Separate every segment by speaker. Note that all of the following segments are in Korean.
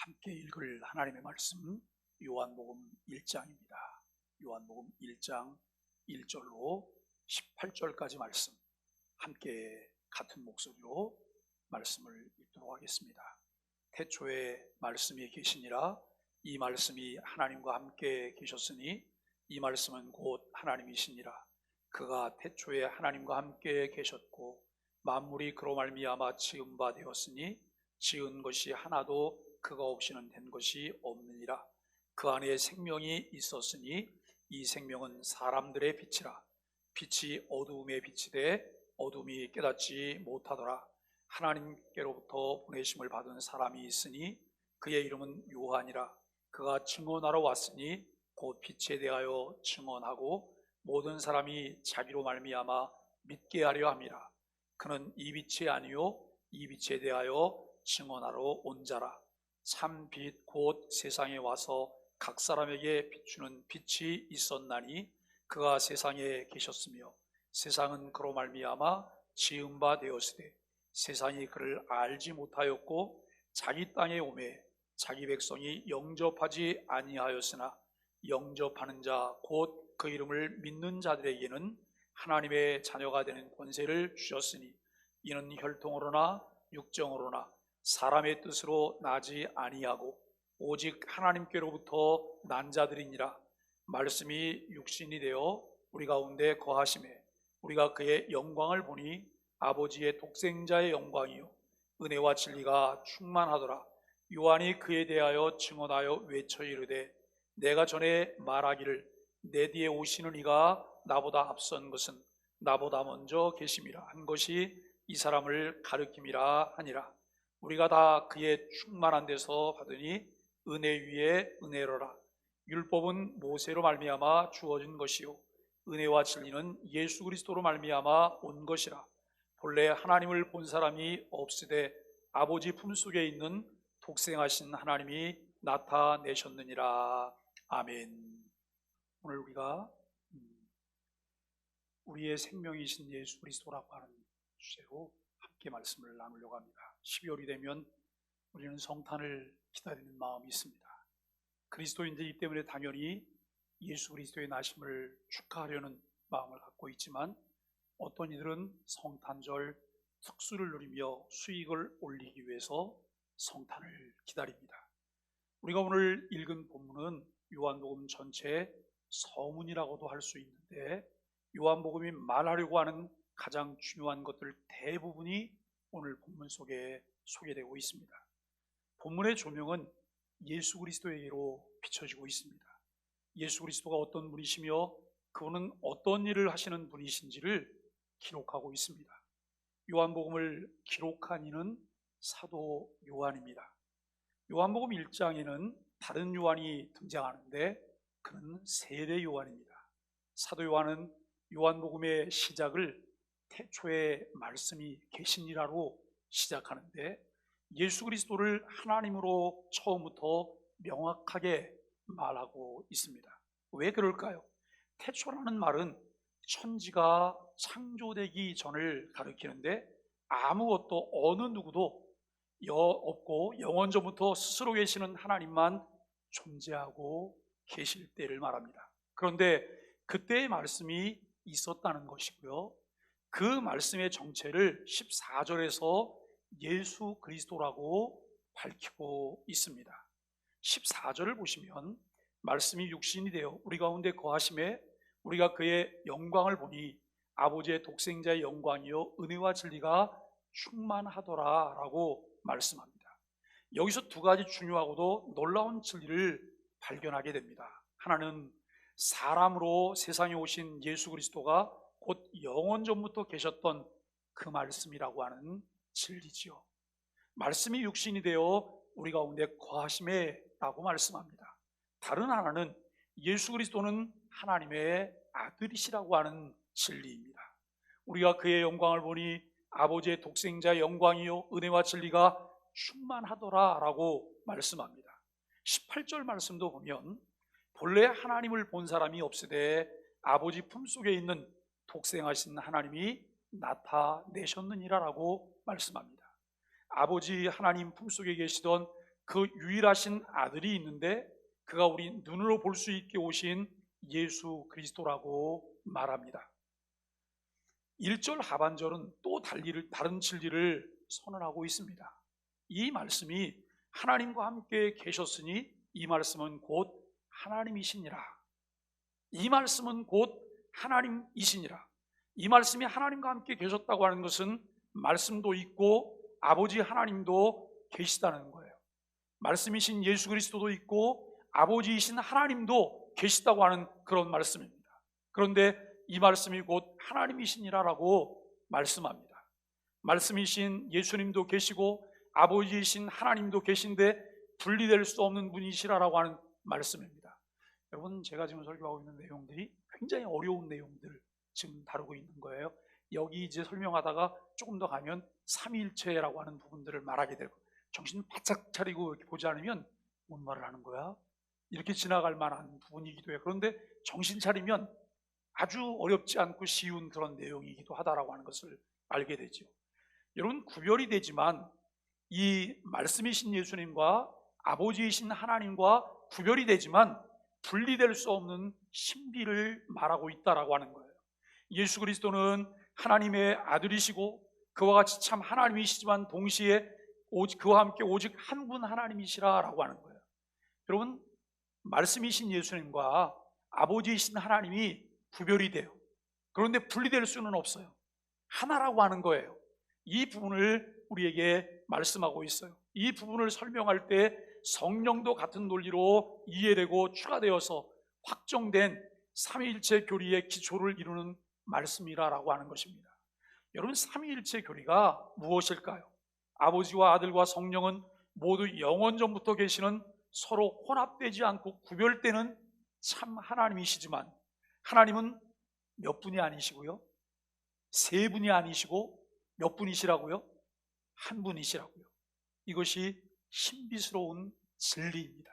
Speaker 1: 함께 읽을 하나님의 말씀 요한복음 1장입니다. 요한복음 1장 1절로 18절까지 말씀 함께 같은 목소리로 말씀을 읽도록 하겠습니다. 태초에 말씀이 계시니라. 이 말씀이 하나님과 함께 계셨으니 이 말씀은 곧 하나님이시니라. 그가 태초에 하나님과 함께 계셨고 만물이 그로 말미암아 지은 바 되었으니 지은 것이 하나도 그가 없이는 된 것이 없느니라. 그 안에 생명이 있었으니 이 생명은 사람들의 빛이라. 빛이 어두움에 비치되 어둠이 깨닫지 못하더라. 하나님께로부터 보내심을 받은 사람이 있으니 그의 이름은 요한이라. 그가 증언하러 왔으니 곧 빛에 대하여 증언하고 모든 사람이 자기로 말미암아 믿게 하려 함이라. 그는 이 빛이 아니요 이 빛에 대하여 증언하러 온 자라. 참 빛 곧 세상에 와서 각 사람에게 비추는 빛이 있었나니 그가 세상에 계셨으며 세상은 그로 말미암아 지은 바 되었으되 세상이 그를 알지 못하였고 자기 땅에 오매 자기 백성이 영접하지 아니하였으나 영접하는 자 곧 그 이름을 믿는 자들에게는 하나님의 자녀가 되는 권세를 주셨으니 이는 혈통으로나 육정으로나 사람의 뜻으로 나지 아니하고 오직 하나님께로부터 난 자들이니라. 말씀이 육신이 되어 우리 가운데 거하심에 우리가 그의 영광을 보니 아버지의 독생자의 영광이요 은혜와 진리가 충만하더라. 요한이 그에 대하여 증언하여 외쳐 이르되 내가 전에 말하기를 내 뒤에 오시는 이가 나보다 앞선 것은 나보다 먼저 계심이라 한 것이 이 사람을 가르킴이라 하니라. 우리가 다 그의 충만한 데서 받으니 은혜 위에 은혜로라. 율법은 모세로 말미암아 주어진 것이요 은혜와 진리는 예수 그리스도로 말미암아 온 것이라. 본래 하나님을 본 사람이 없으되 아버지 품속에 있는 독생하신 하나님이 나타내셨느니라. 아멘. 오늘 우리가 우리의 생명이신 예수 그리스도라고 하는 주제로 함께 말씀을 나누려고 합니다. 12월이 되면 우리는 성탄을 기다리는 마음이 있습니다. 그리스도인들이기 때문에 당연히 예수 그리스도의 나심을 축하하려는 마음을 갖고 있지만 어떤 이들은 성탄절 특수를 누리며 수익을 올리기 위해서 성탄을 기다립니다. 우리가 오늘 읽은 본문은 요한복음 전체의 서문이라고도 할 수 있는데 요한복음이 말하려고 하는 가장 중요한 것들 대부분이 오늘 본문 속에 소개되고 있습니다. 본문의 조명은 예수 그리스도에게로 비춰지고 있습니다. 예수 그리스도가 어떤 분이시며 그분은 어떤 일을 하시는 분이신지를 기록하고 있습니다. 요한복음을 기록한 이는 사도 요한입니다. 요한복음 1장에는 다른 요한이 등장하는데 그는 세례 요한입니다. 사도 요한은 요한복음의 시작을 태초에 말씀이 계시니라로 시작하는데 예수 그리스도를 하나님으로 처음부터 명확하게 말하고 있습니다. 왜 그럴까요? 태초라는 말은 천지가 창조되기 전을 가리키는데 아무것도 어느 누구도 없고 영원전부터 스스로 계시는 하나님만 존재하고 계실 때를 말합니다. 그런데 그때의 말씀이 있었다는 것이고요, 그 말씀의 정체를 14절에서 예수 그리스도라고 밝히고 있습니다. 14절을 보시면 말씀이 육신이 되어 우리 가운데 거하심에 우리가 그의 영광을 보니 아버지의 독생자의 영광이요 은혜와 진리가 충만하더라 라고 말씀합니다. 여기서 두 가지 중요하고도 놀라운 진리를 발견하게 됩니다. 하나는 사람으로 세상에 오신 예수 그리스도가 곧 영원전부터 계셨던 그 말씀이라고 하는 진리지요. 말씀이 육신이 되어 우리 가운데 거하심에 라고 말씀합니다. 다른 하나는 예수 그리스도는 하나님의 아들이시라고 하는 진리입니다. 우리가 그의 영광을 보니 아버지의 독생자의 영광이요 은혜와 진리가 충만하더라 라고 말씀합니다. 18절 말씀도 보면 본래 하나님을 본 사람이 없으되 아버지 품속에 있는 독생하신 하나님이 나타내셨느니라 라고 말씀합니다. 아버지 하나님 품속에 계시던 그 유일하신 아들이 있는데 그가 우리 눈으로 볼 수 있게 오신 예수 그리스도라고 말합니다. 1절 하반절은 또 다른 진리를 선언하고 있습니다. 이 말씀이 하나님과 함께 계셨으니 이 말씀은 곧 하나님이시니라. 이 말씀은 곧 하나님이시니라. 이 말씀이 하나님과 함께 계셨다고 하는 것은 말씀도 있고 아버지 하나님도 계시다는 거예요. 말씀이신 예수 그리스도도 있고 아버지이신 하나님도 계시다고 하는 그런 말씀입니다. 그런데 이 말씀이 곧 하나님이시니라라고 말씀합니다. 말씀이신 예수님도 계시고 아버지이신 하나님도 계신데 분리될 수 없는 분이시라라고 하는 말씀입니다. 여러분, 제가 지금 설교하고 있는 내용들이 굉장히 어려운 내용들을 지금 다루고 있는 거예요. 여기 이제 설명하다가 조금 더 가면 삼위일체라고 하는 부분들을 말하게 되고 정신 바짝 차리고 이렇게 보지 않으면 뭔 말을 하는 거야? 이렇게 지나갈 만한 부분이기도 해요. 그런데 정신 차리면 아주 어렵지 않고 쉬운 그런 내용이기도 하다라고 하는 것을 알게 되죠. 여러분, 구별이 되지만 이 말씀이신 예수님과 아버지이신 하나님과 구별이 되지만 분리될 수 없는 신비를 말하고 있다라고 하는 거예요. 예수 그리스도는 하나님의 아들이시고 그와 같이 참 하나님이시지만 동시에 그와 함께 오직 한 분 하나님이시라라고 하는 거예요. 여러분, 말씀이신 예수님과 아버지이신 하나님이 구별이 돼요. 그런데 분리될 수는 없어요. 하나라고 하는 거예요. 이 부분을 우리에게 말씀하고 있어요. 이 부분을 설명할 때 성령도 같은 논리로 이해되고 추가되어서 확정된 삼위일체 교리의 기초를 이루는 말씀이라고 하는 것입니다. 여러분, 삼위일체 교리가 무엇일까요? 아버지와 아들과 성령은 모두 영원전부터 계시는 서로 혼합되지 않고 구별되는 참 하나님이시지만 하나님은 몇 분이 아니시고요, 세 분이 아니시고 몇 분이시라고요? 한 분이시라고요. 이것이 신비스러운 진리입니다.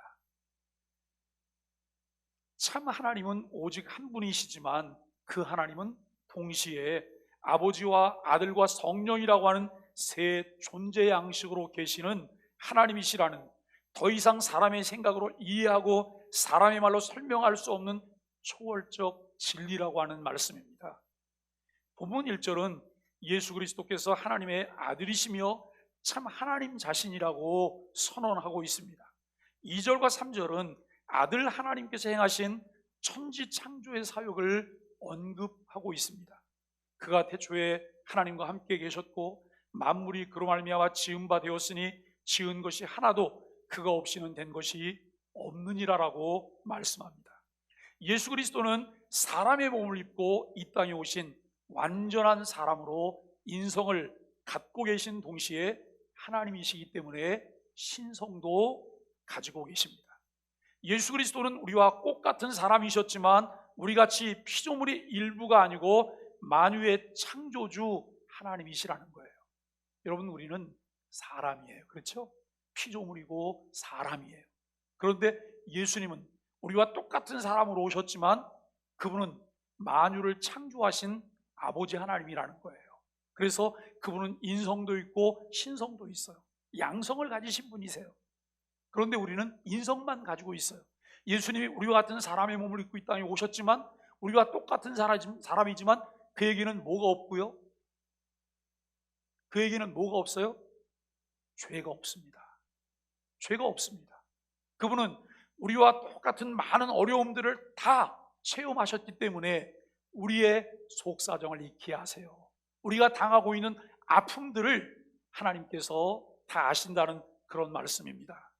Speaker 1: 참 하나님은 오직 한 분이시지만 그 하나님은 동시에 아버지와 아들과 성령이라고 하는 세 존재 양식으로 계시는 하나님이시라는, 더 이상 사람의 생각으로 이해하고 사람의 말로 설명할 수 없는 초월적 진리라고 하는 말씀입니다. 본문 1절은 예수 그리스도께서 하나님의 아들이시며 참 하나님 자신이라고 선언하고 있습니다. 2절과 3절은 아들 하나님께서 행하신 천지 창조의 사역을 언급하고 있습니다. 그가 태초에 하나님과 함께 계셨고 만물이 그로 말미암아 지은 바 되었으니 지은 것이 하나도 그가 없이는 된 것이 없느니라라고 말씀합니다. 예수 그리스도는 사람의 몸을 입고 이 땅에 오신 완전한 사람으로 인성을 갖고 계신 동시에 하나님이시기 때문에 신성도 가지고 계십니다. 예수 그리스도는 우리와 똑같은 사람이셨지만 우리같이 피조물의 일부가 아니고 만유의 창조주 하나님이시라는 거예요. 여러분, 우리는 사람이에요. 그렇죠? 피조물이고 사람이에요. 그런데 예수님은 우리와 똑같은 사람으로 오셨지만 그분은 만유를 창조하신 아버지 하나님이라는 거예요. 그래서 그분은 인성도 있고 신성도 있어요. 양성을 가지신 분이세요. 그런데 우리는 인성만 가지고 있어요. 예수님이 우리와 같은 사람의 몸을 입고 이 땅에 오셨지만 우리와 똑같은 사람이지만 그에게는 뭐가 없고요? 그에게는 뭐가 없어요? 죄가 없습니다. 죄가 없습니다. 그분은 우리와 똑같은 많은 어려움들을 다 체험하셨기 때문에 우리의 속사정을 익히 아세요. 우리가 당하고 있는 아픔들을 하나님께서 다 아신다는 그런 말씀입니다.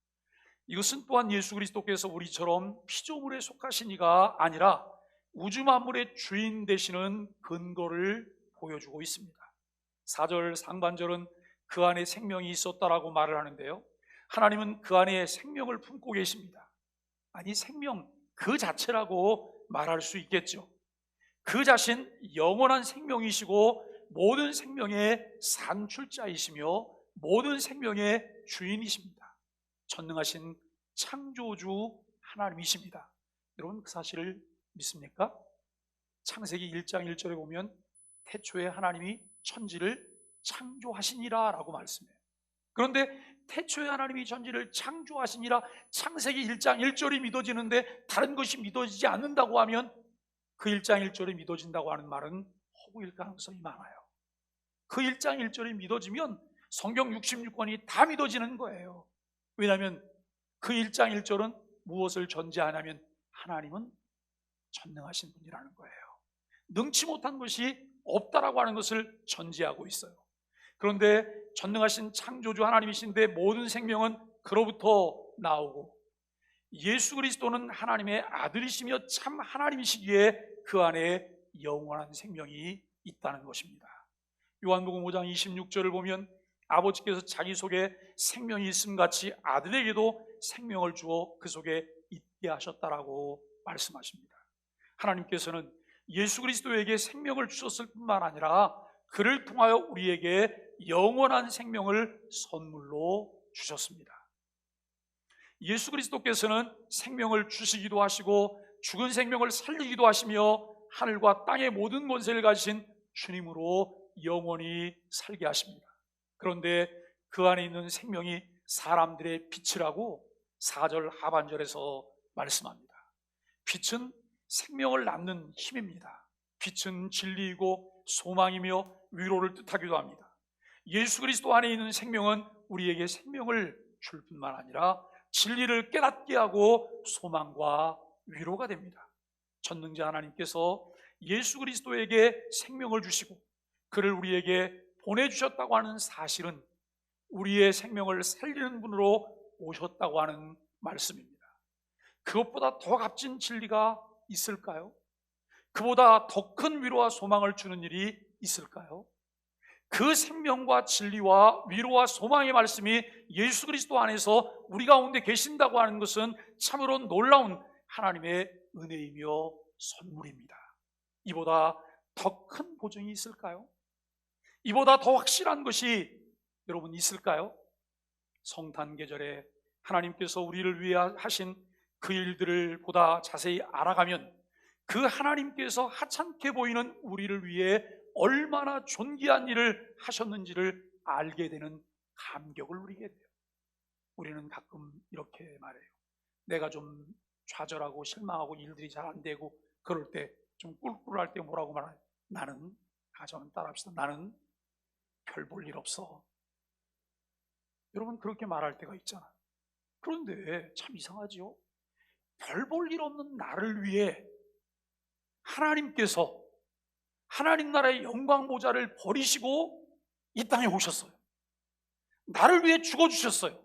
Speaker 1: 이것은 또한 예수 그리스도께서 우리처럼 피조물에 속하신 이가 아니라 우주 만물의 주인 되시는 근거를 보여주고 있습니다. 4절 상반절은 그 안에 생명이 있었다라고 말을 하는데요, 하나님은 그 안에 생명을 품고 계십니다. 아니, 생명 그 자체라고 말할 수 있겠죠. 그 자신 영원한 생명이시고 모든 생명의 산출자이시며 모든 생명의 주인이십니다. 전능하신 창조주 하나님이십니다. 여러분, 그 사실을 믿습니까? 창세기 1장 1절에 보면 태초에 하나님이 천지를 창조하시니라 라고 말씀해요. 그런데 태초에 하나님이 전지를 창조하시니라 창세기 1장 1절이 믿어지는데 다른 것이 믿어지지 않는다고 하면 그 1장 1절이 믿어진다고 하는 말은 허구일 가능성이 많아요. 그 1장 1절이 믿어지면 성경 66권이 다 믿어지는 거예요. 왜냐하면 그 1장 1절은 무엇을 전제하냐면 하나님은 전능하신 분이라는 거예요. 능치 못한 것이 없다라고 하는 것을 전제하고 있어요. 그런데 전능하신 창조주 하나님이신데 모든 생명은 그로부터 나오고 예수 그리스도는 하나님의 아들이시며 참 하나님이시기에 그 안에 영원한 생명이 있다는 것입니다. 요한복음 5장 26절을 보면 아버지께서 자기 속에 생명이 있음같이 아들에게도 생명을 주어 그 속에 있게 하셨다라고 말씀하십니다. 하나님께서는 예수 그리스도에게 생명을 주셨을 뿐만 아니라 그를 통하여 우리에게 영원한 생명을 선물로 주셨습니다. 예수 그리스도께서는 생명을 주시기도 하시고 죽은 생명을 살리기도 하시며 하늘과 땅의 모든 권세를 가지신 주님으로 영원히 살게 하십니다. 그런데 그 안에 있는 생명이 사람들의 빛이라고 4절 하반절에서 말씀합니다. 빛은 생명을 낳는 힘입니다. 빛은 진리이고 소망이며 위로를 뜻하기도 합니다. 예수 그리스도 안에 있는 생명은 우리에게 생명을 줄 뿐만 아니라 진리를 깨닫게 하고 소망과 위로가 됩니다. 전능자 하나님께서 예수 그리스도에게 생명을 주시고 그를 우리에게 보내주셨다고 하는 사실은 우리의 생명을 살리는 분으로 오셨다고 하는 말씀입니다. 그것보다 더 값진 진리가 있을까요? 그보다 더 큰 위로와 소망을 주는 일이 있을까요? 그 생명과 진리와 위로와 소망의 말씀이 예수 그리스도 안에서 우리 가운데 계신다고 하는 것은 참으로 놀라운 하나님의 은혜이며 선물입니다. 이보다 더 큰 보증이 있을까요? 이보다 더 확실한 것이 여러분 있을까요? 성탄 계절에 하나님께서 우리를 위해 하신 그 일들을 보다 자세히 알아가면 그 하나님께서 하찮게 보이는 우리를 위해 얼마나 존귀한 일을 하셨는지를 알게 되는 감격을 누리게 돼요. 우리는 가끔 이렇게 말해요. 내가 좀 좌절하고 실망하고 일들이 잘 안 되고 그럴 때 좀 꿀꿀할 때 뭐라고 말해요? 나는, 저는 따라합시다. 나는 별 볼 일 없어. 여러분 그렇게 말할 때가 있잖아요. 그런데 참 이상하지요? 별 볼 일 없는 나를 위해 하나님께서 하나님 나라의 영광 모자를 버리시고 이 땅에 오셨어요. 나를 위해 죽어주셨어요.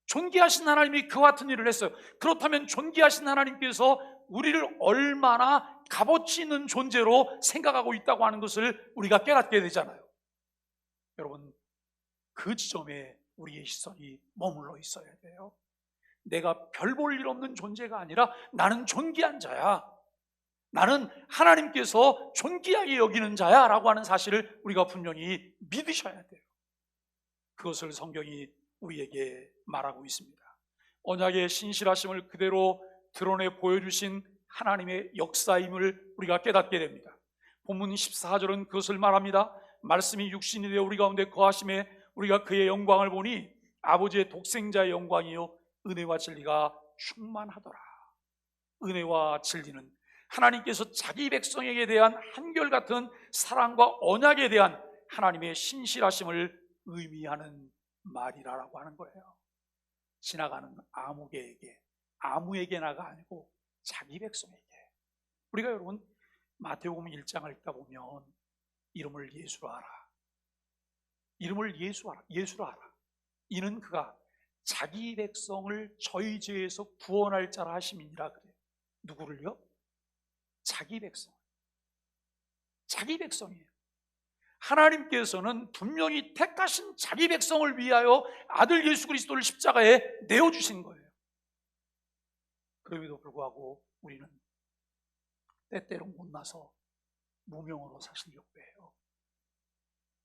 Speaker 1: 존귀하신 하나님이 그 같은 일을 했어요. 그렇다면 존귀하신 하나님께서 우리를 얼마나 값어치 있는 존재로 생각하고 있다고 하는 것을 우리가 깨닫게 되잖아요. 여러분 그 지점에 우리의 시선이 머물러 있어야 돼요. 내가 별 볼 일 없는 존재가 아니라 나는 존귀한 자야, 나는 하나님께서 존귀하게 여기는 자야 라고 하는 사실을 우리가 분명히 믿으셔야 돼요. 그것을 성경이 우리에게 말하고 있습니다. 언약의 신실하심을 그대로 드러내 보여주신 하나님의 역사임을 우리가 깨닫게 됩니다. 본문 14절은 그것을 말합니다. 말씀이 육신이 되어 우리 가운데 거하심에 우리가 그의 영광을 보니 아버지의 독생자의 영광이요 은혜와 진리가 충만하더라. 은혜와 진리는 하나님께서 자기 백성에게 대한 한결같은 사랑과 언약에 대한 하나님의 신실하심을 의미하는 말이라고 하는 거예요. 지나가는 아무에게나가 아니고 자기 백성에게. 우리가 여러분 마태복음 1장을 읽다 보면 이름을 예수로 알아. 이름을 예수로 알아. 이는 그가 자기 백성을 저희 죄에서 구원할 자라 하심이니라 그래요. 누구를요? 자기 백성. 자기 백성이에요. 하나님께서는 분명히 택하신 자기 백성을 위하여 아들 예수 그리스도를 십자가에 내어주신 거예요. 그럼에도 불구하고 우리는 때때로 못나서 무명으로 사시려고 해요.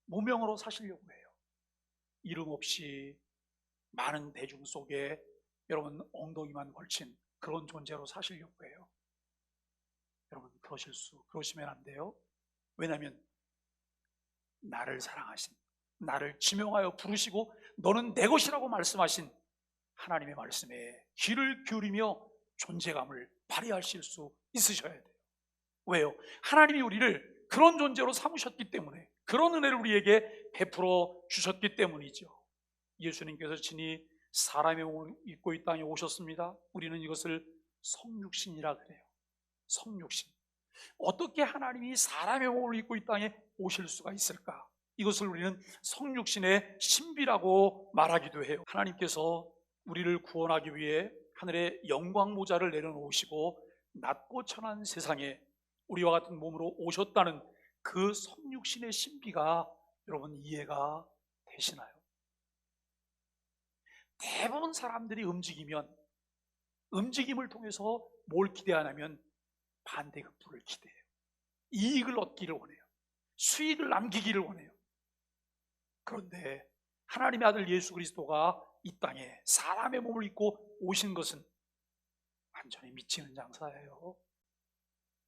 Speaker 1: 무명으로 사시려고 해요. 이름 없이 많은 대중 속에 여러분 엉덩이만 걸친 그런 존재로 사시려고 해요. 여러분 그러시면 안 돼요. 왜냐하면 나를 사랑하신 나를 지명하여 부르시고 너는 내 것이라고 말씀하신 하나님의 말씀에 귀를 기울이며 존재감을 발휘하실 수 있으셔야 돼요. 왜요? 하나님이 우리를 그런 존재로 삼으셨기 때문에, 그런 은혜를 우리에게 베풀어 주셨기 때문이죠. 예수님께서 친히 사람의 몸을 입고 이 땅에 오셨습니다. 우리는 이것을 성육신이라 그래요. 성육신. 어떻게 하나님이 사람의 몸을 입고 이 땅에 오실 수가 있을까? 이것을 우리는 성육신의 신비라고 말하기도 해요. 하나님께서 우리를 구원하기 위해 하늘에 영광 모자를 내려놓으시고 낮고 천한 세상에 우리와 같은 몸으로 오셨다는 그 성육신의 신비가 여러분 이해가 되시나요? 대부분 사람들이 움직임을 통해서 뭘 기대하냐면 반대급부를 기대해요. 이익을 얻기를 원해요. 수익을 남기기를 원해요. 그런데 하나님의 아들 예수 그리스도가 이 땅에 사람의 몸을 입고 오신 것은 완전히 미치는 장사예요.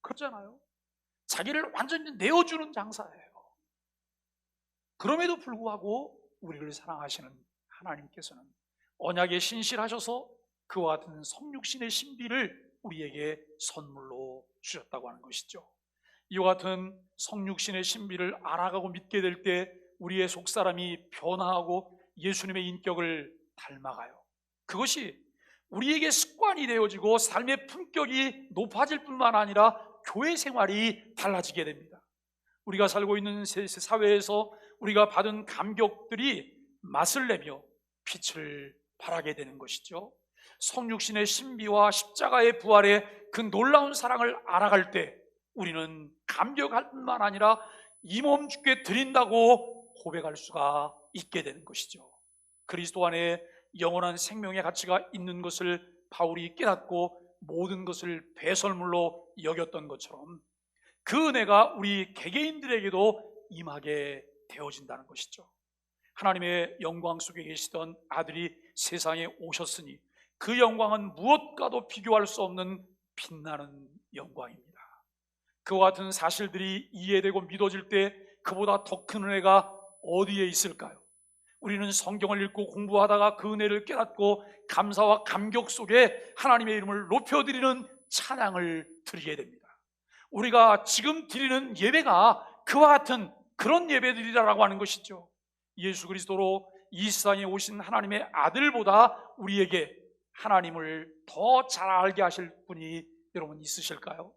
Speaker 1: 그렇잖아요. 자기를 완전히 내어주는 장사예요. 그럼에도 불구하고 우리를 사랑하시는 하나님께서는 언약에 신실하셔서 그와 같은 성육신의 신비를 우리에게 선물로 주셨다고 하는 것이죠. 이와 같은 성육신의 신비를 알아가고 믿게 될 때 우리의 속사람이 변화하고 예수님의 인격을 닮아가요. 그것이 우리에게 습관이 되어지고 삶의 품격이 높아질 뿐만 아니라 교회 생활이 달라지게 됩니다. 우리가 살고 있는 사회에서 우리가 받은 감격들이 맛을 내며 빛을 발하게 되는 것이죠. 성육신의 신비와 십자가의 부활의 그 놀라운 사랑을 알아갈 때 우리는 감격할 뿐만 아니라 이 몸 주께 드린다고 고백할 수가 있게 되는 것이죠. 그리스도 안에 영원한 생명의 가치가 있는 것을 바울이 깨닫고 모든 것을 배설물로 여겼던 것처럼 그 은혜가 우리 개개인들에게도 임하게 되어진다는 것이죠. 하나님의 영광 속에 계시던 아들이 세상에 오셨으니 그 영광은 무엇과도 비교할 수 없는 빛나는 영광입니다. 그와 같은 사실들이 이해되고 믿어질 때 그보다 더 큰 은혜가 어디에 있을까요? 우리는 성경을 읽고 공부하다가 그 은혜를 깨닫고 감사와 감격 속에 하나님의 이름을 높여드리는 찬양을 드리게 됩니다. 우리가 지금 드리는 예배가 그와 같은 그런 예배들이라고 하는 것이죠. 예수 그리스도로 이 세상에 오신 하나님의 아들보다 우리에게 하나님을 더 잘 알게 하실 분이 여러분 있으실까요?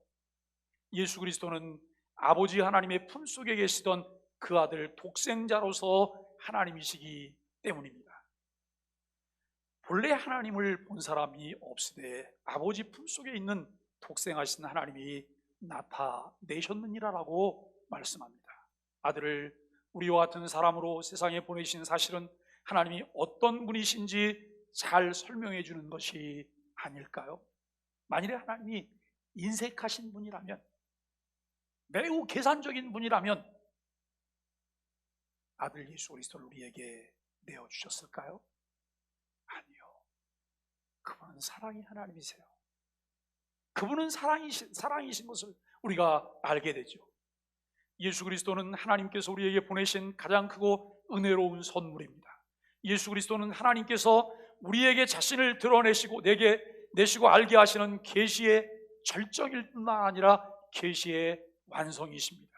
Speaker 1: 예수 그리스도는 아버지 하나님의 품속에 계시던 그 아들 독생자로서 하나님이시기 때문입니다. 본래 하나님을 본 사람이 없으되 아버지 품속에 있는 독생하신 하나님이 나타내셨느니라라고 말씀합니다. 아들을 우리와 같은 사람으로 세상에 보내신 사실은 하나님이 어떤 분이신지 잘 설명해 주는 것이 아닐까요? 만일에 하나님이 인색하신 분이라면, 매우 계산적인 분이라면 아들 예수 그리스도를 우리에게 내어주셨을까요? 아니요. 그분은 사랑의 하나님이세요. 그분은 사랑이신 것을 우리가 알게 되죠. 예수 그리스도는 하나님께서 우리에게 보내신 가장 크고 은혜로운 선물입니다. 예수 그리스도는 하나님께서 우리에게 자신을 드러내시고 내시고 알게 하시는 계시의 절정일 뿐만 아니라 계시의 완성이십니다.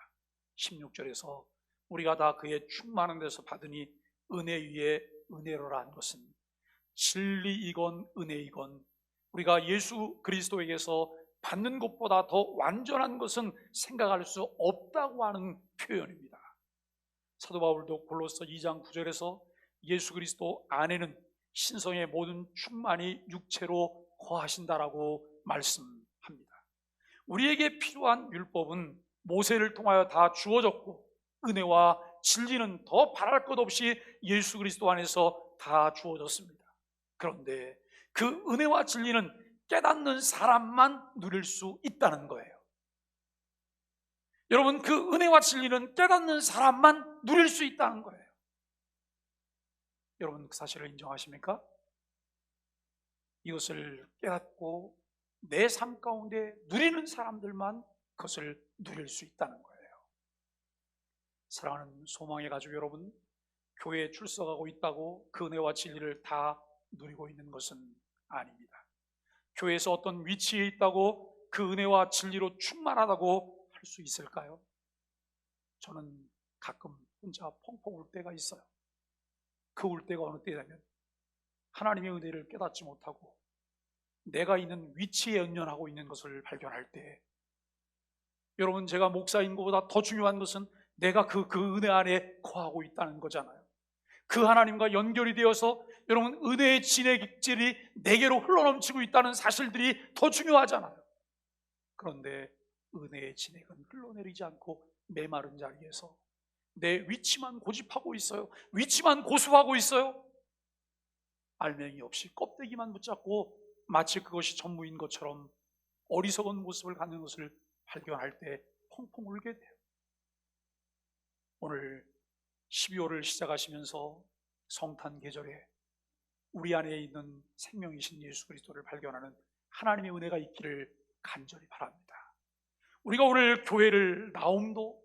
Speaker 1: 16절에서 우리가 다 그의 충만한 데서 받으니 은혜 위에 은혜로라 한 것은 진리이건 은혜이건 우리가 예수 그리스도에게서 받는 것보다 더 완전한 것은 생각할 수 없다고 하는 표현입니다. 사도 바울도 골로새 2장 9절에서 예수 그리스도 안에는 신성의 모든 충만이 육체로 거하신다라고 말씀합니다. 우리에게 필요한 율법은 모세를 통하여 다 주어졌고 은혜와 진리는 더 바랄 것 없이 예수 그리스도 안에서 다 주어졌습니다. 그런데 그 은혜와 진리는 깨닫는 사람만 누릴 수 있다는 거예요. 여러분, 그 은혜와 진리는 깨닫는 사람만 누릴 수 있다는 거예요. 여러분, 그 사실을 인정하십니까? 이것을 깨닫고 내 삶 가운데 누리는 사람들만 그것을 누릴 수 있다는 거예요. 사랑하는 소망의 가족 여러분, 교회에 출석하고 있다고 그 은혜와 진리를 다 누리고 있는 것은 아닙니다. 교회에서 어떤 위치에 있다고 그 은혜와 진리로 충만하다고 할 수 있을까요? 저는 가끔 혼자 펑펑 울 때가 있어요. 그 울 때가 어느 때냐면 하나님의 은혜를 깨닫지 못하고 내가 있는 위치에 연연하고 있는 것을 발견할 때, 여러분, 제가 목사인 것보다 더 중요한 것은 내가 그 은혜 안에 거하고 있다는 거잖아요. 그 하나님과 연결이 되어서 여러분 은혜의 진액질이 내게로 흘러넘치고 있다는 사실들이 더 중요하잖아요. 그런데 은혜의 진액은 흘러내리지 않고 메마른 자리에서 내 위치만 고집하고 있어요. 위치만 고수하고 있어요. 알맹이 없이 껍데기만 붙잡고 마치 그것이 전부인 것처럼 어리석은 모습을 갖는 것을 발견할 때 펑펑 울게 돼요. 오늘 12월을 시작하시면서 성탄 계절에 우리 안에 있는 생명이신 예수 그리스도를 발견하는 하나님의 은혜가 있기를 간절히 바랍니다. 우리가 오늘 교회를 나옴도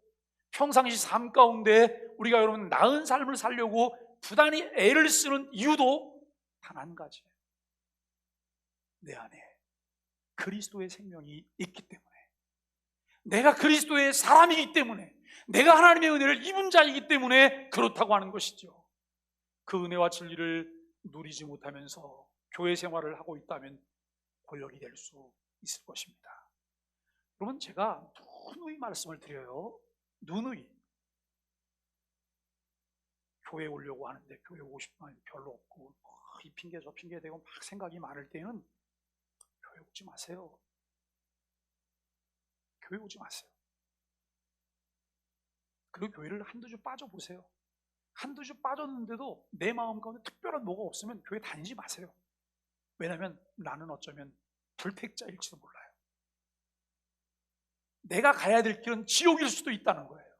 Speaker 1: 평상시 삶 가운데 우리가 여러분 나은 삶을 살려고 부단히 애를 쓰는 이유도 단 한 가지예요. 내 안에 그리스도의 생명이 있기 때문에, 내가 그리스도의 사람이기 때문에, 내가 하나님의 은혜를 입은 자이기 때문에 그렇다고 하는 것이죠. 그 은혜와 진리를 누리지 못하면서 교회 생활을 하고 있다면 고역이 될 수 있을 것입니다. 여러분, 제가 누누이 말씀을 드려요. 누누이 교회에 오려고 하는데 교회 오고 싶은 마음이 별로 없고 이 핑계 저 핑계 대고 막 생각이 많을 때는 교회 오지 마세요. 교회 오지 마세요. 그리고 교회를 한두 주 빠져보세요. 한두 주 빠졌는데도 내 마음 가운데 특별한 뭐가 없으면 교회 다니지 마세요. 왜냐하면 나는 어쩌면 불택자일지도 몰라요. 내가 가야 될 길은 지옥일 수도 있다는 거예요.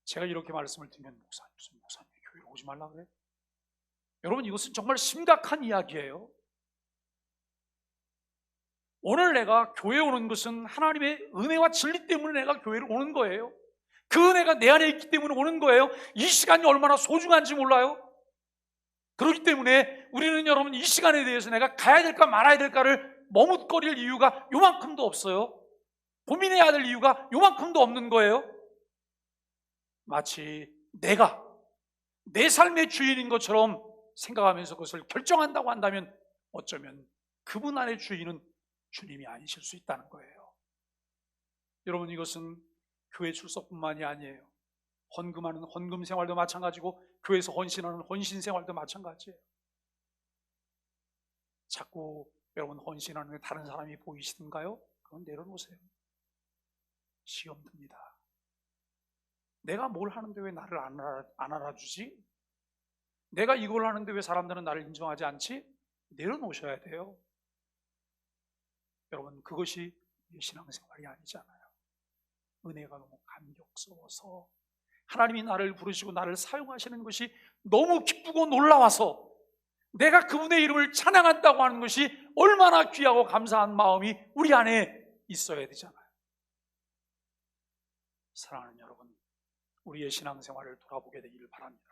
Speaker 1: 제가 이렇게 말씀을 드리면 목사님 교회에 오지 말라 그래? 여러분, 이것은 정말 심각한 이야기예요. 오늘 내가 교회에 오는 것은 하나님의 은혜와 진리 때문에 내가 교회를 오는 거예요. 그 은혜가 내 안에 있기 때문에 오는 거예요. 이 시간이 얼마나 소중한지 몰라요? 그렇기 때문에 우리는 여러분 이 시간에 대해서 내가 가야 될까 말아야 될까를 머뭇거릴 이유가 요만큼도 없어요. 고민해야 될 이유가 요만큼도 없는 거예요. 마치 내가 내 삶의 주인인 것처럼 생각하면서 그것을 결정한다고 한다면 어쩌면 그분 안의 주인은 주님이 아니실 수 있다는 거예요. 여러분, 이것은 교회 출석뿐만이 아니에요. 헌금하는 헌금 생활도 마찬가지고 교회에서 헌신하는 헌신 생활도 마찬가지예요. 자꾸 여러분 헌신하는 게 다른 사람이 보이시던가요? 그건 내려놓으세요. 시험 듭니다. 내가 뭘 하는데 왜 나를 안 알아주지? 내가 이걸 하는데 왜 사람들은 나를 인정하지 않지? 내려놓으셔야 돼요. 여러분, 그것이 신앙생활이 아니잖아요. 은혜가 너무 감격스러워서 하나님이 나를 부르시고 나를 사용하시는 것이 너무 기쁘고 놀라워서 내가 그분의 이름을 찬양한다고 하는 것이 얼마나 귀하고 감사한 마음이 우리 안에 있어야 되잖아요. 사랑하는 여러분, 우리의 신앙생활을 돌아보게 되기를 바랍니다.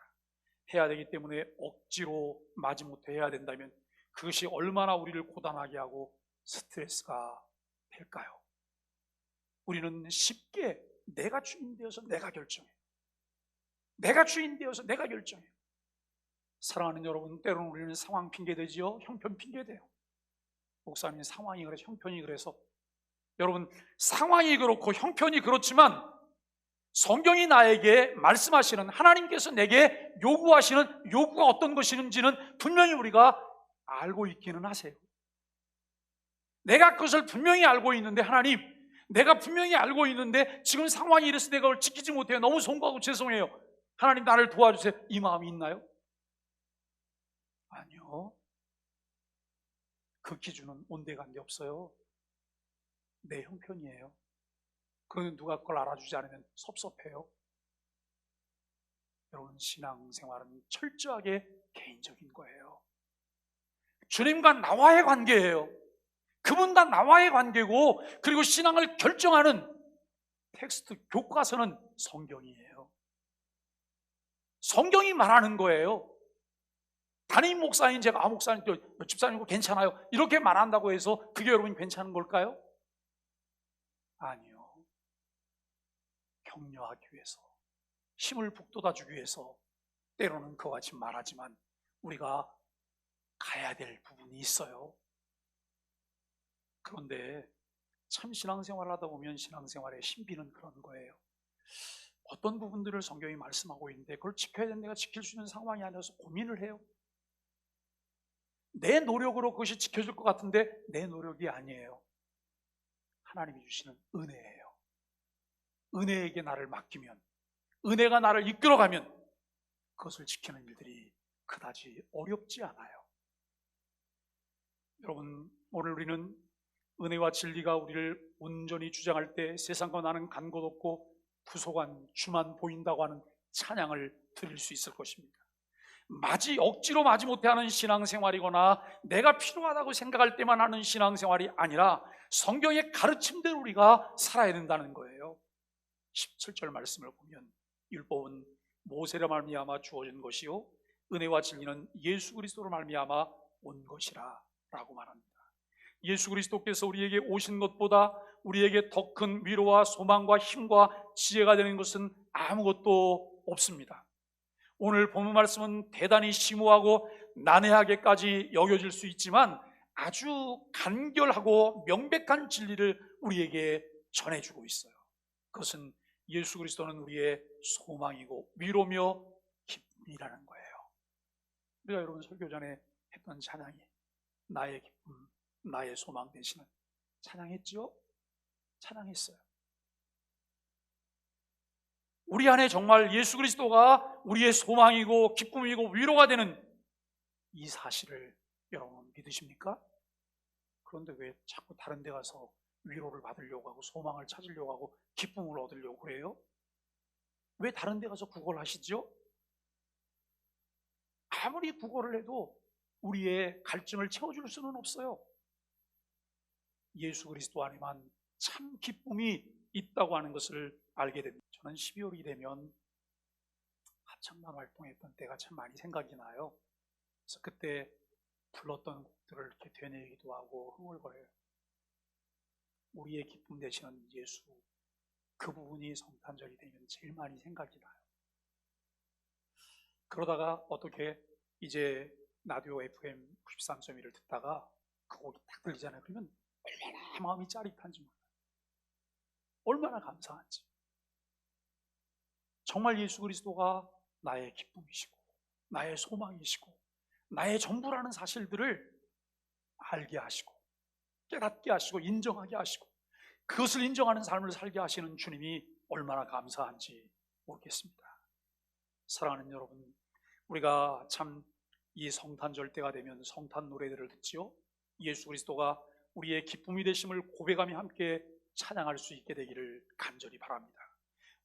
Speaker 1: 해야 되기 때문에 억지로 마지못해 해야 된다면 그것이 얼마나 우리를 고단하게 하고 스트레스가 될까요? 우리는 쉽게 내가 주인 되어서 내가 결정해. 내가 주인 되어서 내가 결정해. 사랑하는 여러분, 때로는 우리는 상황 핑계대지요, 형편 핑계대요. 목사님, 상황이 그래, 형편이 그래서. 여러분, 상황이 그렇고 형편이 그렇지만 성경이 나에게 말씀하시는, 하나님께서 내게 요구하시는 요구가 어떤 것인지는 분명히 우리가 알고 있기는 하세요. 내가 그것을 분명히 알고 있는데, 하나님, 내가 분명히 알고 있는데 지금 상황이 이래서 내가 그걸 지키지 못해요. 너무 송구하고 죄송해요. 하나님, 나를 도와주세요. 이 마음이 있나요? 아니요. 그 기준은 온데간데 없어요. 내 형편이에요. 그러면 누가 그걸 알아주지 않으면 섭섭해요. 여러분, 신앙생활은 철저하게 개인적인 거예요. 주님과 나와의 관계예요. 그분과 나와의 관계고, 그리고 신앙을 결정하는 텍스트, 교과서는 성경이에요. 성경이 말하는 거예요. 담임 목사인 제가 목사님, 집사님 괜찮아요 이렇게 말한다고 해서 그게 여러분 괜찮은 걸까요? 아니요. 격려하기 위해서, 힘을 북돋아주기 위해서 때로는 그와 같이 말하지만 우리가 가야 될 부분이 있어요. 그런데 참 신앙생활을 하다 보면 신앙생활의 신비는 그런 거예요. 어떤 부분들을 성경이 말씀하고 있는데 그걸 지켜야 되는, 내가 지킬 수 있는 상황이 아니라서 고민을 해요. 내 노력으로 그것이 지켜질 것 같은데 내 노력이 아니에요. 하나님이 주시는 은혜예요. 은혜에게 나를 맡기면, 은혜가 나를 이끌어가면 그것을 지키는 일들이 그다지 어렵지 않아요. 여러분, 오늘 우리는 은혜와 진리가 우리를 온전히 주장할 때 세상과 나는 간 곳 없고 부족한 주만 보인다고 하는 찬양을 드릴 수 있을 것입니다. 억지로 마지 못해 하는 신앙생활이거나 내가 필요하다고 생각할 때만 하는 신앙생활이 아니라 성경의 가르침대로 우리가 살아야 된다는 거예요. 17절 말씀을 보면 율법은 모세로 말미암아 주어진 것이요 은혜와 진리는 예수 그리스도로 말미암아 온 것이라 라고 말합니다. 예수 그리스도께서 우리에게 오신 것보다 우리에게 더 큰 위로와 소망과 힘과 지혜가 되는 것은 아무것도 없습니다. 오늘 본문 말씀은 대단히 심오하고 난해하게까지 여겨질 수 있지만 아주 간결하고 명백한 진리를 우리에게 전해주고 있어요. 그것은 예수 그리스도는 우리의 소망이고 위로며 기쁨이라는 거예요. 우리가 여러분 설교 전에 했던 찬양이 나의 기쁨, 나의 소망 되시는 찬양했지요? 찬양했어요. 우리 안에 정말 예수 그리스도가 우리의 소망이고 기쁨이고 위로가 되는 이 사실을 여러분 믿으십니까? 그런데 왜 자꾸 다른 데 가서 위로를 받으려고 하고 소망을 찾으려고 하고 기쁨을 얻으려고 그래요? 왜 다른 데 가서 구걸을 하시죠? 아무리 구걸을 해도 우리의 갈증을 채워줄 수는 없어요. 예수 그리스도 안에만 참 기쁨이 있다고 하는 것을 알게 됩니다. 저는 12월이 되면 합창단 활동했던 때가 참 많이 생각이 나요. 그래서 그때 불렀던 곡들을 이렇게 되뇌기도 하고 흥얼거려요. 우리의 기쁨 되시는 예수, 그 부분이 성탄절이 되면 제일 많이 생각이 나요. 그러다가 어떻게 이제 라디오 FM 93.1을 듣다가 그 곡이 딱 들리잖아요. 그러면 얼마나 마음이 짜릿한지 몰라요. 얼마나 감사한지. 정말 예수 그리스도가 나의 기쁨이시고 나의 소망이시고 나의 전부라는 사실들을 알게 하시고 깨닫게 하시고 인정하게 하시고 그것을 인정하는 삶을 살게 하시는 주님이 얼마나 감사한지 모르겠습니다. 사랑하는 여러분, 우리가 참 이 성탄절 때가 되면 성탄 노래들을 듣지요. 예수 그리스도가 우리의 기쁨이 되심을 고백하며 함께 찬양할 수 있게 되기를 간절히 바랍니다.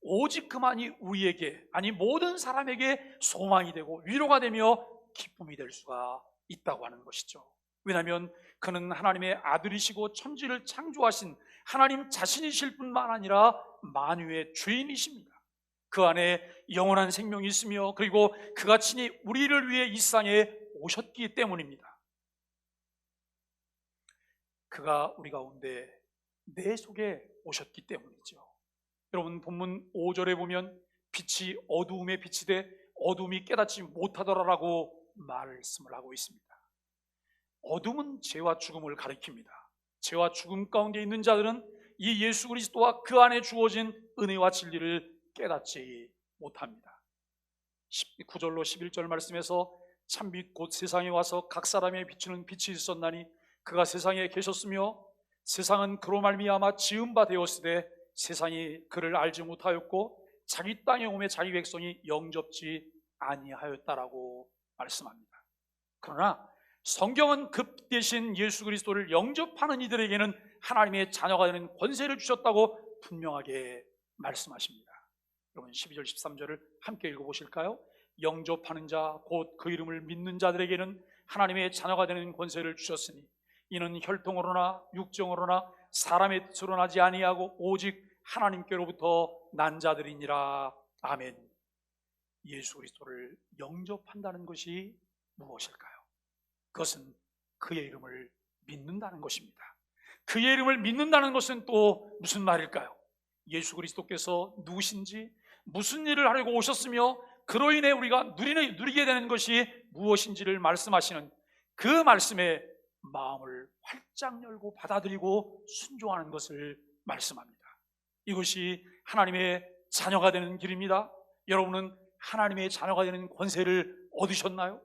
Speaker 1: 오직 그만이 우리에게, 아니 모든 사람에게 소망이 되고 위로가 되며 기쁨이 될 수가 있다고 하는 것이죠. 왜냐하면 그는 하나님의 아들이시고 천지를 창조하신 하나님 자신이실 뿐만 아니라 만유의 주인이십니다. 그 안에 영원한 생명이 있으며 그리고 그가 친히 우리를 위해 이 세상에 오셨기 때문입니다. 그가 우리 가운데 내 속에 오셨기 때문이죠. 여러분 본문 5절에 보면 빛이 어두움에 빛이 돼 어둠이 깨닫지 못하더라라고 말씀을 하고 있습니다. 어둠은 죄와 죽음을 가리킵니다. 죄와 죽음 가운데 있는 자들은 이 예수 그리스도와 그 안에 주어진 은혜와 진리를 깨닫지 못합니다. 9절로 11절 말씀에서 참빛 곧 세상에 와서 각 사람의 비추는 빛이 있었나니 그가 세상에 계셨으며 세상은 그로 말미암아 지은 바 되었으되 세상이 그를 알지 못하였고 자기 땅에 오매 자기 백성이 영접지 아니하였다라고 말씀합니다. 그러나 성경은 그 대신 예수 그리스도를 영접하는 이들에게는 하나님의 자녀가 되는 권세를 주셨다고 분명하게 말씀하십니다. 여러분 12절 13절을 함께 읽어보실까요? 영접하는 자 곧 그 이름을 믿는 자들에게는 하나님의 자녀가 되는 권세를 주셨으니 이는 혈통으로나 육정으로나 사람의 뜻으로 나지 아니하고 오직 하나님께로부터 난 자들이니라. 아멘. 예수 그리스도를 영접한다는 것이 무엇일까요? 그것은 그의 이름을 믿는다는 것입니다. 그의 이름을 믿는다는 것은 또 무슨 말일까요? 예수 그리스도께서 누구신지, 무슨 일을 하려고 오셨으며 그로 인해 우리가 누리게 되는 것이 무엇인지를 말씀하시는 그 말씀에 마음을 활짝 열고 받아들이고 순종하는 것을 말씀합니다. 이것이 하나님의 자녀가 되는 길입니다. 여러분은 하나님의 자녀가 되는 권세를 얻으셨나요?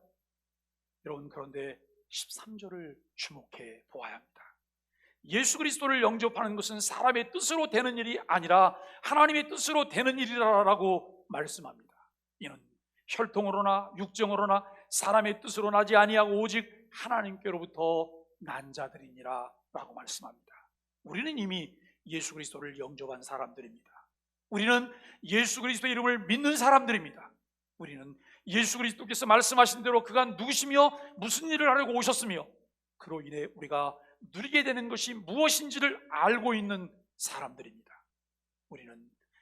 Speaker 1: 여러분, 그런데 13절을 주목해 보아야 합니다. 예수 그리스도를 영접하는 것은 사람의 뜻으로 되는 일이 아니라 하나님의 뜻으로 되는 일이라고 말씀합니다. 이는 혈통으로나 육정으로나 사람의 뜻으로 나지 아니하고 오직 하나님께로부터 난 자들이니라 라고 말씀합니다. 우리는 이미 예수 그리스도를 영접한 사람들입니다. 우리는 예수 그리스도의 이름을 믿는 사람들입니다. 우리는 예수 그리스도께서 말씀하신 대로 그가 누구시며 무슨 일을 하려고 오셨으며 그로 인해 우리가 누리게 되는 것이 무엇인지를 알고 있는 사람들입니다. 우리는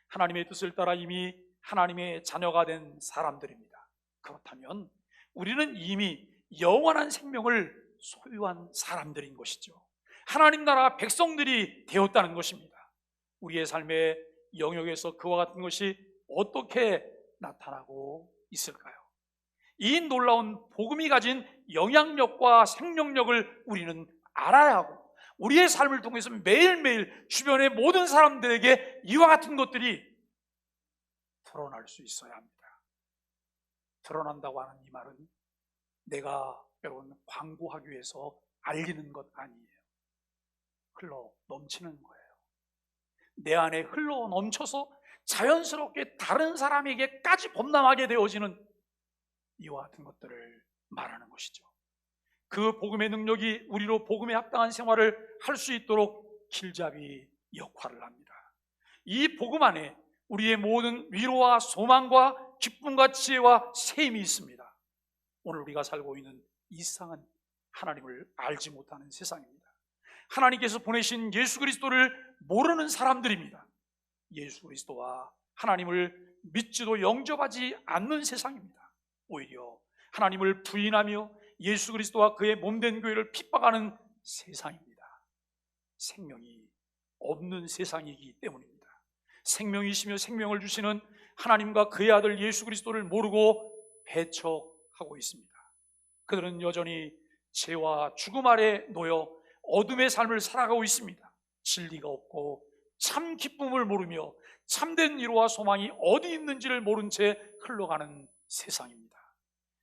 Speaker 1: 하나님의 뜻을 따라 이미 하나님의 자녀가 된 사람들입니다. 그렇다면 우리는 이미 영원한 생명을 소유한 사람들인 것이죠. 하나님 나라 백성들이 되었다는 것입니다. 우리의 삶의 영역에서 그와 같은 것이 어떻게 나타나고 있을까요? 이 놀라운 복음이 가진 영향력과 생명력을 우리는 알아야 하고 우리의 삶을 통해서 매일매일 주변의 모든 사람들에게 이와 같은 것들이 드러날 수 있어야 합니다. 드러난다고 하는 이 말은 내가 여러분 광고하기 위해서 알리는 것 아니에요. 흘러 넘치는 거예요. 내 안에 흘러 넘쳐서 자연스럽게 다른 사람에게까지 범람하게 되어지는 이와 같은 것들을 말하는 것이죠. 그 복음의 능력이 우리로 복음에 합당한 생활을 할 수 있도록 길잡이 역할을 합니다. 이 복음 안에 우리의 모든 위로와 소망과 기쁨과 지혜와 셈이 있습니다. 오늘 우리가 살고 있는 이 세상은 하나님을 알지 못하는 세상입니다. 하나님께서 보내신 예수 그리스도를 모르는 사람들입니다. 예수 그리스도와 하나님을 믿지도 영접하지 않는 세상입니다. 오히려 하나님을 부인하며 예수 그리스도와 그의 몸된 교회를 핍박하는 세상입니다. 생명이 없는 세상이기 때문입니다. 생명이시며 생명을 주시는 하나님과 그의 아들 예수 그리스도를 모르고 배척하고 있습니다. 그들은 여전히 죄와 죽음 아래 놓여 어둠의 삶을 살아가고 있습니다. 진리가 없고 참 기쁨을 모르며 참된 위로와 소망이 어디 있는지를 모른 채 흘러가는 세상입니다.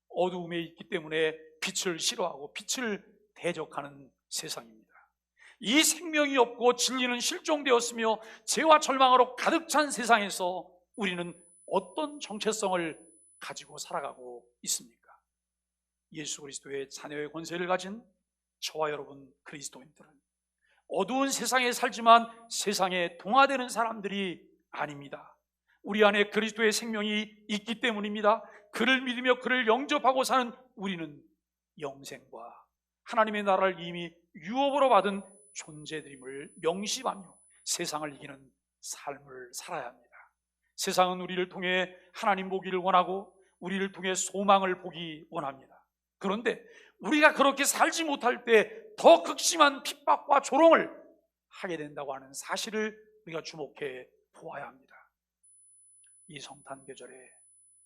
Speaker 1: 어두움에 있기 때문에 빛을 싫어하고 빛을 대적하는 세상입니다. 이 생명이 없고 진리는 실종되었으며 죄와 절망으로 가득 찬 세상에서 우리는 어떤 정체성을 가지고 살아가고 있습니까? 예수 그리스도의 자녀의 권세를 가진 저와 여러분 그리스도인들은 어두운 세상에 살지만 세상에 동화되는 사람들이 아닙니다. 우리 안에 그리스도의 생명이 있기 때문입니다. 그를 믿으며 그를 영접하고 사는 우리는 영생과 하나님의 나라를 이미 유업으로 받은 존재들임을 명심하며 세상을 이기는 삶을 살아야 합니다. 세상은 우리를 통해 하나님 보기를 원하고 우리를 통해 소망을 보기 원합니다. 그런데 우리가 그렇게 살지 못할 때 더 극심한 핍박과 조롱을 하게 된다고 하는 사실을 우리가 주목해 보아야 합니다. 이 성탄 계절에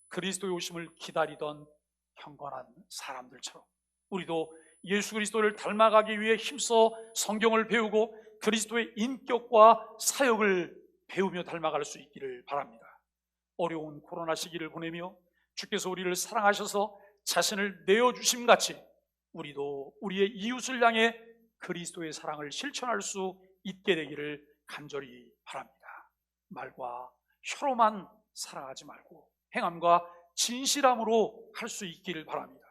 Speaker 1: 그리스도의 오심을 기다리던 경건한 사람들처럼 우리도 예수 그리스도를 닮아가기 위해 힘써 성경을 배우고 그리스도의 인격과 사역을 배우며 닮아갈 수 있기를 바랍니다. 어려운 코로나 시기를 보내며 주께서 우리를 사랑하셔서 자신을 내어주심 같이 우리도 우리의 이웃을 향해 그리스도의 사랑을 실천할 수 있게 되기를 간절히 바랍니다. 말과 혀로만 살아가지 말고 행함과 진실함으로 할 수 있기를 바랍니다.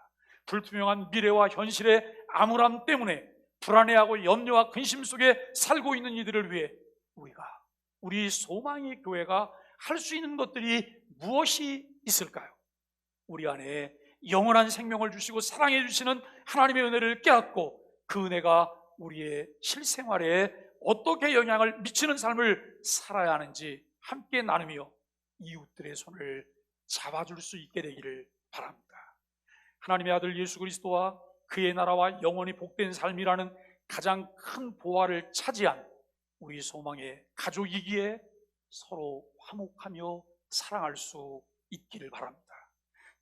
Speaker 1: 불투명한 미래와 현실의 암울함 때문에 불안해하고 염려와 근심 속에 살고 있는 이들을 위해 우리 소망의 교회가 할 수 있는 것들이 무엇이 있을까요? 우리 안에 영원한 생명을 주시고 사랑해 주시는 하나님의 은혜를 깨닫고 그 은혜가 우리의 실생활에 어떻게 영향을 미치는 삶을 살아야 하는지 함께 나누며 이웃들의 손을 잡아줄 수 있게 되기를 바랍니다. 하나님의 아들 예수 그리스도와 그의 나라와 영원히 복된 삶이라는 가장 큰 보화를 차지한 우리 소망의 가족이기에 서로 화목하며 사랑할 수 있기를 바랍니다.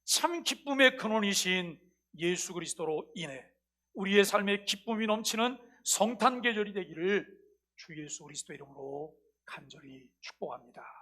Speaker 1: 참 기쁨의 근원이신 예수 그리스도로 인해 우리의 삶에 기쁨이 넘치는 성탄 계절이 되기를 주 예수 그리스도 이름으로 간절히 축복합니다.